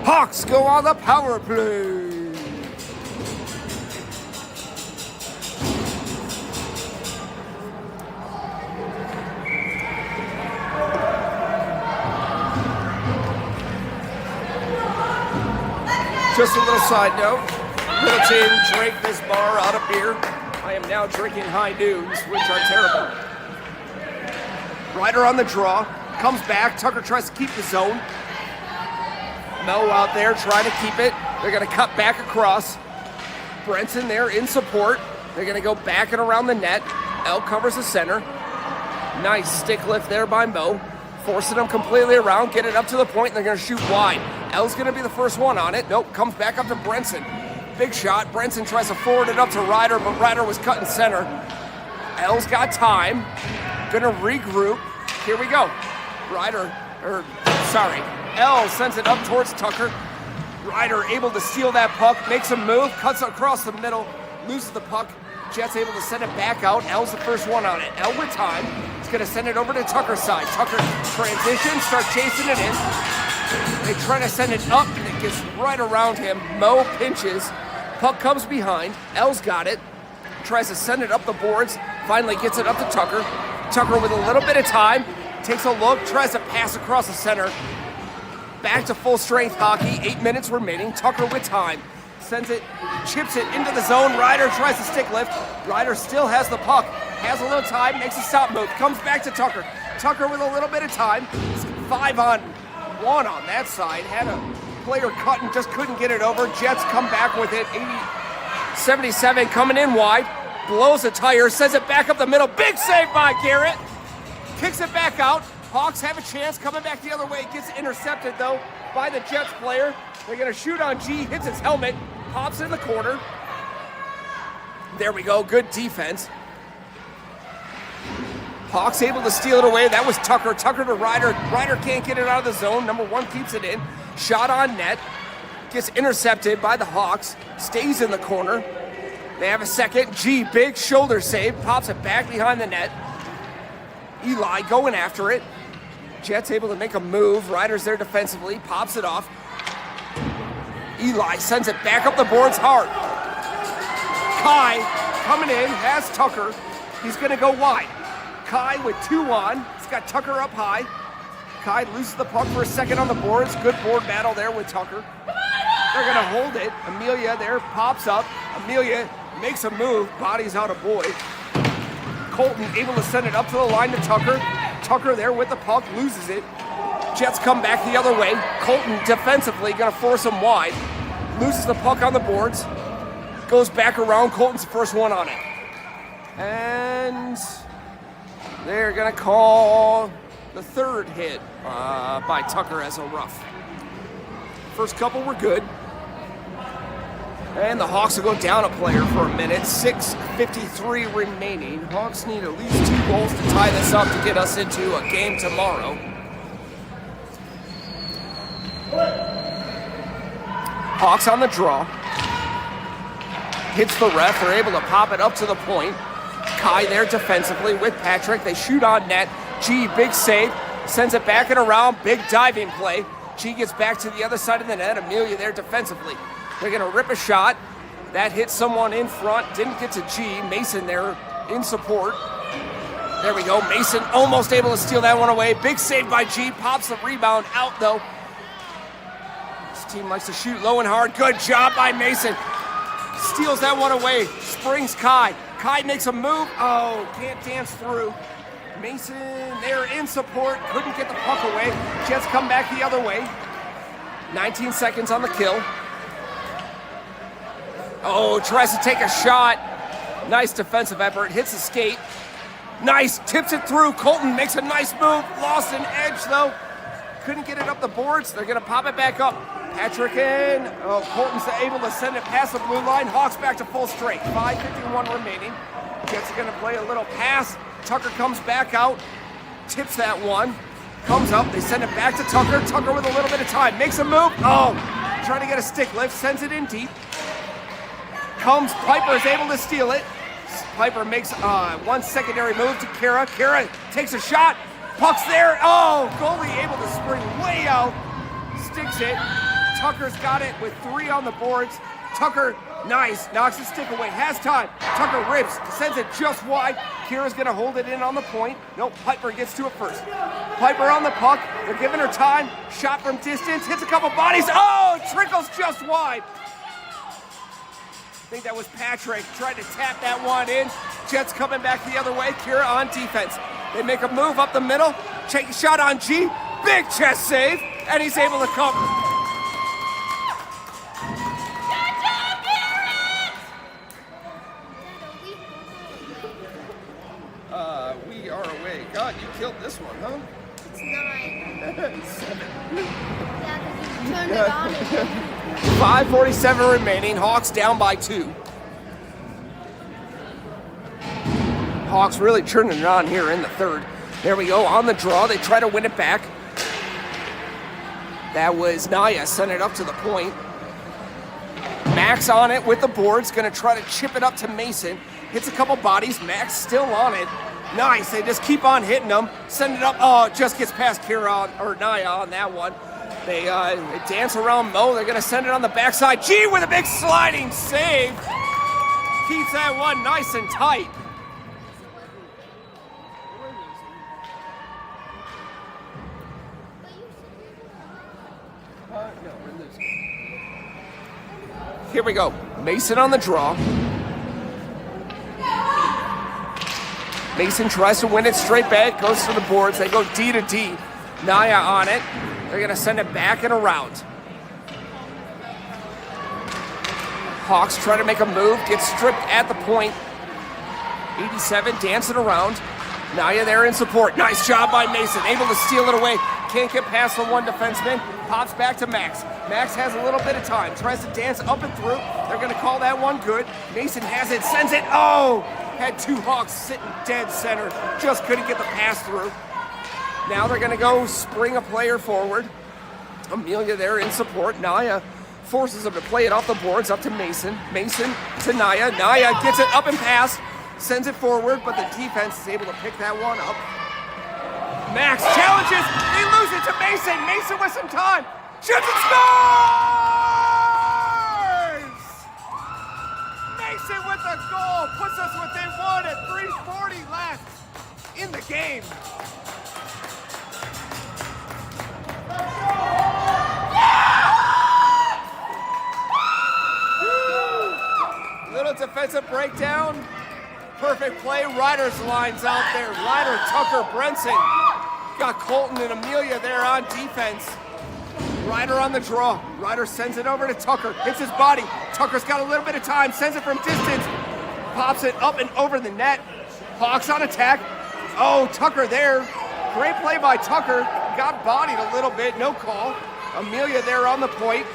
Hawks go on the power play. Just a little side note. Middleton drank this bar out of beer. I am now drinking High Noons, which are terrible. Ryder on the draw. Comes back. Tucker tries to keep the zone. Mo out there trying to keep it. They're going to cut back across. Brenton there in support. They're going to go back and around the net. L covers the center. Nice stick lift there by Mo. Forcing them completely around. Get it up to the point, and they're going to shoot wide. L's going to be the first one on it. Nope, comes back up to Brenton. Big shot. Brenton tries to forward it up to Ryder, but Ryder was cut in center. L's got time. Going to regroup. Here we go. L sends it up towards Tucker. Ryder able to steal that puck, makes a move, cuts across the middle, loses the puck. Jets able to send it back out. L's the first one on it. L with time. He's going to send it over to Tucker's side. Tucker transitions, start chasing it in. They try to send it up, and it gets right around him. Mo pinches. Puck comes behind. L's got it. Tries to send it up the boards. Finally gets it up to Tucker. Tucker with a little bit of time. Takes a look, tries to pass across the center. Back to full strength hockey, 8 minutes remaining. Tucker with time. Sends it, chips it into the zone. Ryder tries to stick lift. Ryder still has the puck. Has a little time, makes a stop move. Comes back to Tucker. Tucker with a little bit of time. 5-on-1 on that side. Had a player cut and just couldn't get it over. Jets come back with it. 77 coming in wide. Blows a tire, sends it back up the middle. Big save by Garrett. Kicks it back out. Hawks have a chance coming back the other way. Gets intercepted though by the Jets player. They're gonna shoot on G, hits his helmet, pops in the corner. There we go, good defense. Hawks able to steal it away. That was Tucker. Tucker to Ryder. Ryder can't get it out of the zone. Number one keeps it in. Shot on net. Gets intercepted by the Hawks. Stays in the corner. They have a second. G, big shoulder save. Pops it back behind the net. Eli going after it. Jets able to make a move. Ryder's there defensively. Pops it off. Eli sends it back up the boards hard. Kai coming in. Has Tucker. He's going to go wide. Kai with 2 on. He's got Tucker up high. Kai loses the puck for a second on the boards. Good board battle there with Tucker. They're going to hold it. Amelia there pops up. Amelia makes a move. Bodies out of Boyd. Colton able to send it up to the line to Tucker. Tucker there with the puck, loses it. Jets come back the other way. Colton defensively gonna force him wide. Loses the puck on the boards. Goes back around. Colton's the first one on it. And they're gonna call the third hit by Tucker as a rough. First couple were good. And the Hawks will go down a player for a minute. 6:53 remaining. Hawks need at least 2 goals to tie this up to get us into a game tomorrow. Hawks on the draw. Hits the ref. They're able to pop it up to the point. Kai there defensively with Patrick. They shoot on net. G, big save. Sends it back and around. Big diving play. G gets back to the other side of the net. Amelia there defensively. They're going to rip a shot. That hits someone in front. Didn't get to G. Mason there in support. There we go. Mason almost able to steal that one away. Big save by G. Pops the rebound out, though. This team likes to shoot low and hard. Good job by Mason. Steals that one away. Springs Kai. Kai makes a move. Oh, can't dance through. Mason there in support. Couldn't get the puck away. Jets come back the other way. 19 seconds on the kill. Oh, tries to take a shot. Nice defensive effort. Hits the skate. Nice. Tips it through. Colton makes a nice move. Lost an edge, though. Couldn't get it up the boards. They're going to pop it back up. Patrick in. Oh, Colton's able to send it past the blue line. Hawks back to full strength. 5:51 remaining. Jets are going to play a little pass. Tucker comes back out. Tips that one. Comes up. They send it back to Tucker. Tucker with a little bit of time. Makes a move. Oh, trying to get a stick lift. Sends it in deep. Comes. Piper is able to steal it. Piper makes one secondary move to Kara. Kara takes a shot. Puck's there. Oh, goalie able to spring way out. Sticks it. Tucker's got it with 3 on the boards. Tucker, nice, knocks the stick away, has time. Tucker rips, sends it just wide. Kira's gonna hold it in on the point. Nope, Piper gets to it first. Piper on the puck, they're giving her time. Shot from distance, hits a couple bodies. Oh, trickles just wide. I think that was Patrick, tried to tap that one in. Jets coming back the other way, Kira on defense. They make a move up the middle, take a shot on G, big chest save, and he's able to cover. We are away. God, you killed this one, huh? It's 9. 7. Yeah, because you turned it on. 5:47 remaining. Hawks down by 2. Hawks really turning it on here in the third. There we go. On the draw. They try to win it back. That was Naya. Sent it up to the point. Max on it with the boards. Going to try to chip it up to Mason. Hits a couple bodies. Max still on it. Nice. They just keep on hitting them. Send it up. Oh, it just gets past Kira or Naya on that one. They dance around Mo. They're going to send it on the backside. G with a big sliding save. Keeps that one nice and tight. Here we go. Mason on the draw. Mason tries to win it straight back, goes to the boards. They go D to D. Naya on it. They're going to send it back and around. Hawks try to make a move, gets stripped at the point. 87, dancing around. Naya there in support. Nice job by Mason, able to steal it away. Can't get past the one defenseman. Pops back to Max. Max has a little bit of time. Tries to dance up and through. They're going to call that one good. Mason has it, sends it. Oh! Had 2 Hawks sitting dead center. Just couldn't get the pass through. Now they're going to go spring a player forward. Amelia there in support. Naya forces him to play it off the boards up to Mason. Mason to Naya. Naya gets it up and past. Sends it forward, but the defense is able to pick that one up. Max challenges. They lose it to Mason. Mason with some time. Shoots and scores! Mason with the goal. Puts us within 1 at 3:40 left in the game. Little defensive breakdown. Perfect play. Ryder's lines out there. Ryder, Tucker, Brenson. Got Colton and Amelia there on defense. Ryder on the draw. Ryder sends it over to Tucker. Hits his body. Tucker's got a little bit of time. Sends it from distance. Pops it up and over the net. Hawks on attack. Oh, Tucker there. Great play by Tucker. Got bodied a little bit. No call. Amelia there on the point.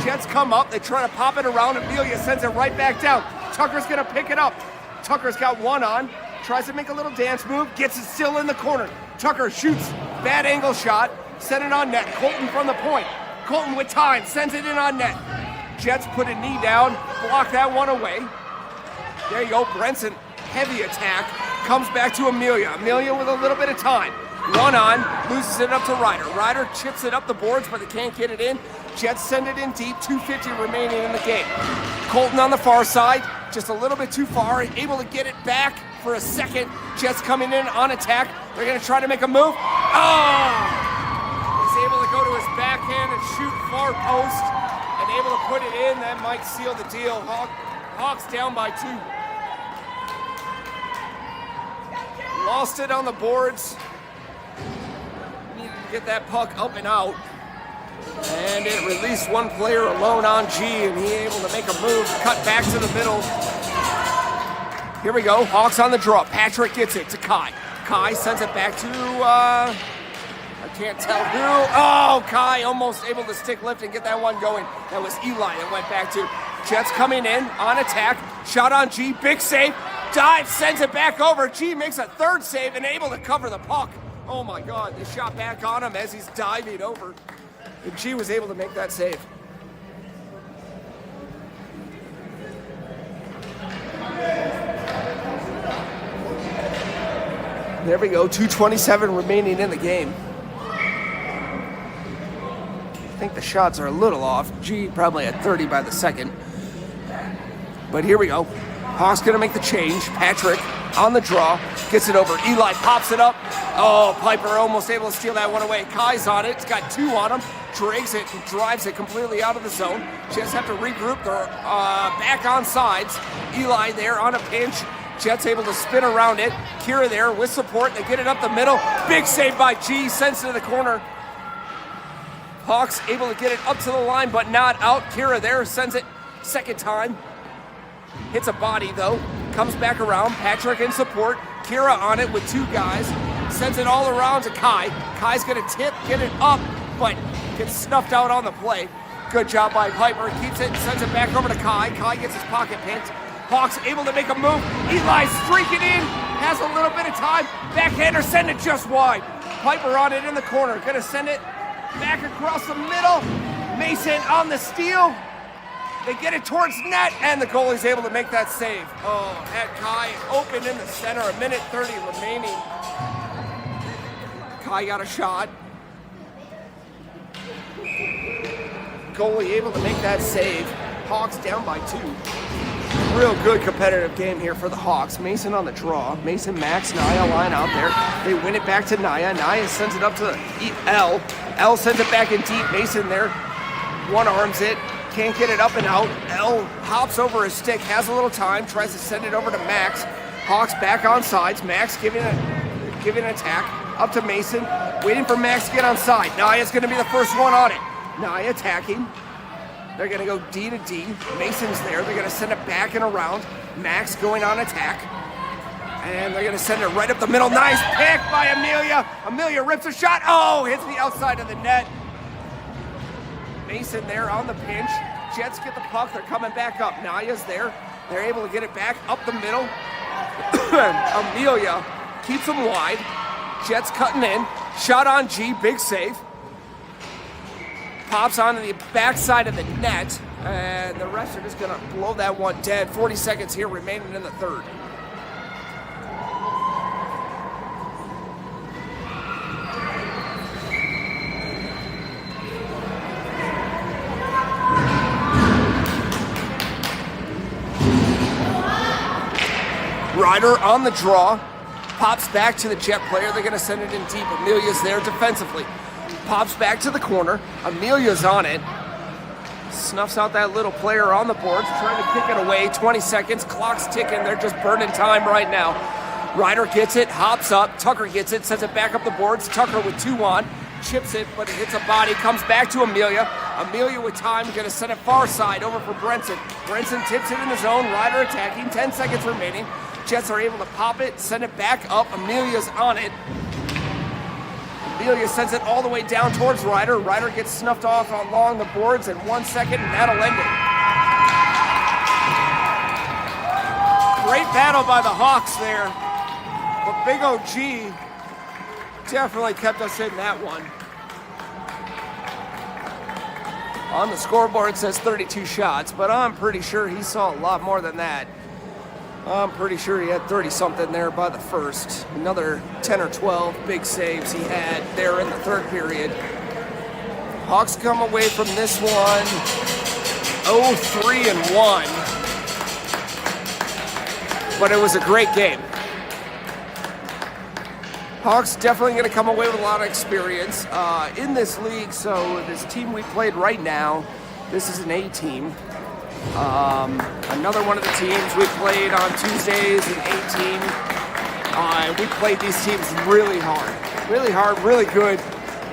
Jets come up. They try to pop it around. Amelia sends it right back down. Tucker's going to pick it up. Tucker's got one on. Tries to make a little dance move. Gets it still in the corner. Tucker shoots. Bad angle shot. Send it on net. Colton from the point. Colton with time. Sends it in on net. Jets put a knee down. Block that one away. There you go. Brenson. Heavy attack. Comes back to Amelia. Amelia with a little bit of time. One on. Loses it up to Ryder. Ryder chips it up the boards, but they can't get it in. Jets send it in deep. 2:50 remaining in the game. Colton on the far side. Just a little bit too far. Able to get it back for a second. Jets coming in on attack. They're going to try to make a move. Oh! He's able to go to his backhand and shoot far post. And able to put it in. That might seal the deal. Hawks down by 2. Lost it on the boards. Needed to get that puck up and out. And it released one player alone on G, and he able to make a move, cut back to the middle. Here we go, Hawks on the draw. Patrick gets it to Kai. Kai sends it back to, I can't tell who. Oh, Kai almost able to stick lift and get that one going. That was Eli that went back to. Jets coming in on attack. Shot on G, big save. Dive, sends it back over. G makes a third save and able to cover the puck. Oh my God, they shot back on him as he's diving over. And G was able to make that save. There we go, 2:27 remaining in the game. I think the shots are a little off. G probably at 30 by the second. But here we go. Hawks gonna make the change. Patrick on the draw, gets it over. Eli pops it up. Oh, Piper almost able to steal that one away. Kai's on it. It's got 2 on him. Drags it and drives it completely out of the zone. Jets have to regroup. They're back on sides. Eli there on a pinch. Jets able to spin around it. Kira there with support. They get it up the middle. Big save by G. Sends it to the corner. Hawks able to get it up to the line, but not out. Kira there sends it second time. Hits a body though. Comes back around. Patrick in support. Kira on it with 2 guys. Sends it all around to Kai. Kai's gonna tip, get it up, but gets snuffed out on the play. Good job by Piper. Keeps it and sends it back over to Kai. Kai gets his pocket picked. Hawks able to make a move. Eli's streaking in. Has a little bit of time. Backhander, send it just wide. Piper on it in the corner. Gonna send it back across the middle. Mason on the steal. They get it towards net, and the goalie's able to make that save. Oh, had Kai open in the center, 1:30 remaining. Kai got a shot. Goalie able to make that save. Hawks down by 2. Real good competitive game here for the Hawks. Mason on the draw. Mason, Max, Naya line out there. They win it back to Naya. Naya sends it up to L. L sends it back in deep. Mason there, one arms it. Can't get it up and out. L hops over his stick, has a little time, tries to send it over to Max. Hawks back on sides. Max giving an attack up to Mason, waiting for Max to get on side. Naya's going to be the first one on it. Naya attacking. They're going to go D to D. Mason's there. They're going to send it back and around. Max going on attack. And they're going to send it right up the middle. Nice pick by Amelia. Amelia rips a shot. Oh, hits the outside of the net. Mason there on the pinch. Jets get the puck. They're coming back up. Naya's there. They're able to get it back up the middle. Amelia keeps them wide. Jets cutting in. Shot on G. Big save. Pops onto the backside of the net. And the refs are just going to blow that one dead. 40 seconds here remaining in the third. Ryder on the draw, pops back to the Jet player. They're going to send it in deep. Amelia's there defensively. Pops back to the corner. Amelia's on it. Snuffs out that little player on the boards, trying to kick it away. 20 seconds, clock's ticking. They're just burning time right now. Ryder gets it, hops up. Tucker gets it, sends it back up the boards. Tucker with 2 on, chips it, but it hits a body. Comes back to Amelia. Amelia with time, gonna send it far side over for Brenson. Brenson tips it in the zone. Ryder attacking. 10 seconds remaining. Jets are able to pop it, send it back up. Amelia's on it. Amelia sends it all the way down towards Ryder. Ryder gets snuffed off along the boards in 1 second, and that'll end it. Great battle by the Hawks there. But Big OG definitely kept us in that one. On the scoreboard it says 32 shots, but I'm pretty sure he saw a lot more than that. I'm pretty sure he had 30-something there by the first. Another 10 or 12 big saves he had there in the third period. Hawks come away from this one 0-3-1. But it was a great game. Hawks definitely going to come away with a lot of experience in this league. So this team we played right now, this is an A team. Another one of the teams we played on Tuesdays, an A team. We played these teams really hard, really good,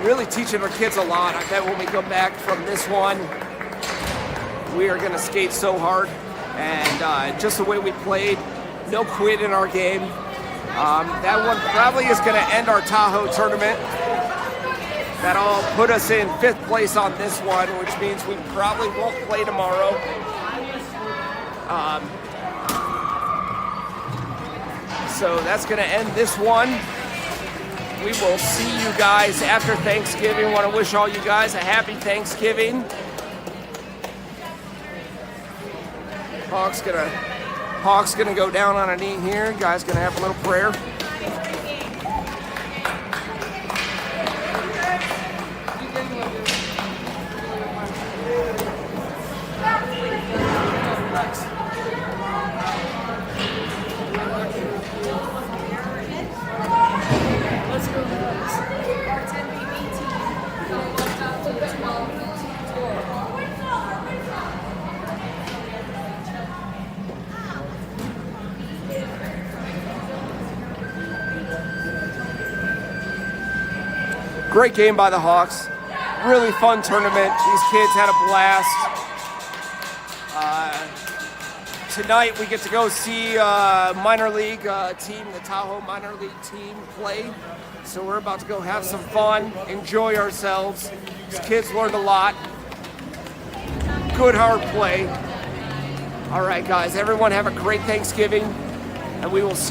really teaching our kids a lot. I bet when we come back from this one, we are going to skate so hard. And just the way we played, no quit in our game. That one probably is going to end our Tahoe tournament. That'll put us in 5th place on this one, which means we probably won't play tomorrow. So that's going to end this one. We will see you guys after Thanksgiving. Want to wish all you guys a happy Thanksgiving. Hawk's gonna go down on a knee here. Guy's gonna have a little prayer. Great game by the Hawks. Really fun tournament. These kids had a blast. Tonight we get to go see minor league team, the Tahoe minor league team play. So we're about to go have some fun, enjoy ourselves. These kids learned a lot. Good hard play. All right, guys, everyone have a great Thanksgiving, and we will see